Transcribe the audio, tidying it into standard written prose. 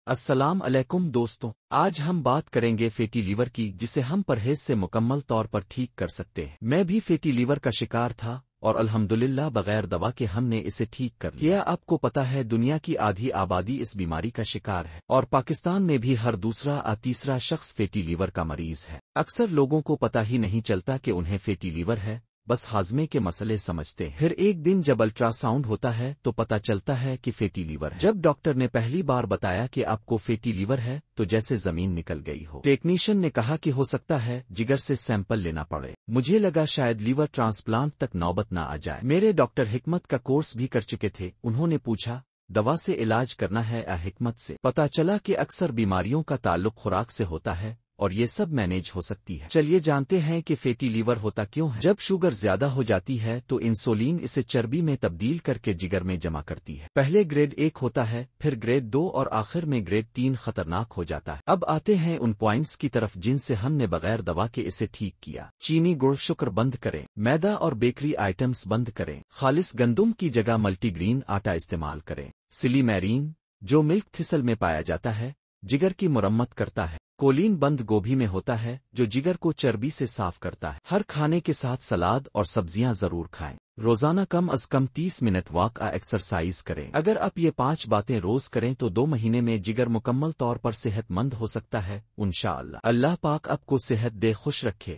السلام علیکم دوستوں، آج ہم بات کریں گے فیٹی لیور کی، جسے ہم پرہیز سے مکمل طور پر ٹھیک کر سکتے ہیں۔ میں بھی فیٹی لیور کا شکار تھا اور الحمدللہ بغیر دوا کے ہم نے اسے ٹھیک کر لیا۔ آپ کو پتا ہے دنیا کی آدھی آبادی اس بیماری کا شکار ہے، اور پاکستان میں بھی ہر دوسرا تیسرا شخص فیٹی لیور کا مریض ہے۔ اکثر لوگوں کو پتہ ہی نہیں چلتا کہ انہیں فیٹی لیور ہے، بس ہاضمے کے مسئلے سمجھتے ہیں۔ پھر ایک دن جب الٹرا ساؤنڈ ہوتا ہے تو پتہ چلتا ہے کہ فیٹی لیور ہے۔ جب ڈاکٹر نے پہلی بار بتایا کہ آپ کو فیٹی لیور ہے تو جیسے زمین نکل گئی ہو۔ ٹیکنیشین نے کہا کہ ہو سکتا ہے جگر سے سیمپل لینا پڑے۔ مجھے لگا شاید لیور ٹرانسپلانٹ تک نوبت نہ آ جائے۔ میرے ڈاکٹر حکمت کا کورس بھی کر چکے تھے، انہوں نے پوچھا دوا سے علاج کرنا ہے حکمت سے؟ پتہ چلا کہ اکثر بیماریوں کا تعلق خوراک سے ہوتا ہے اور یہ سب مینیج ہو سکتی ہے۔ چلیے جانتے ہیں کہ فیٹی لیور ہوتا کیوں ہے۔ جب شوگر زیادہ ہو جاتی ہے تو انسولین اسے چربی میں تبدیل کر کے جگر میں جمع کرتی ہے۔ پہلے گریڈ 1 ہوتا ہے، پھر گریڈ 2 اور آخر میں گریڈ 3 خطرناک ہو جاتا ہے۔ اب آتے ہیں ان پوائنٹس کی طرف جن سے ہم نے بغیر دوا کے اسے ٹھیک کیا۔ چینی گڑ شکر بند کریں، میدا اور بیکری آئٹمز بند کریں، خالص گندم کی جگہ ملٹی گرین آٹا استعمال کریں، سلی میرین جو ملک تھسل میں پایا جاتا ہے جگر کی مرمت کرتا ہے، کولین بند گوبھی میں ہوتا ہے جو جگر کو چربی سے صاف کرتا ہے۔ ہر کھانے کے ساتھ سلاد اور سبزیاں ضرور کھائیں۔ روزانہ کم از کم 30 منٹ واک ایکسرسائز کریں۔ اگر آپ یہ 5 باتیں روز کریں تو 2 مہینے میں جگر مکمل طور پر صحت مند ہو سکتا ہے انشاءاللہ۔ اللہ پاک آپ کو صحت دے، خوش رکھے۔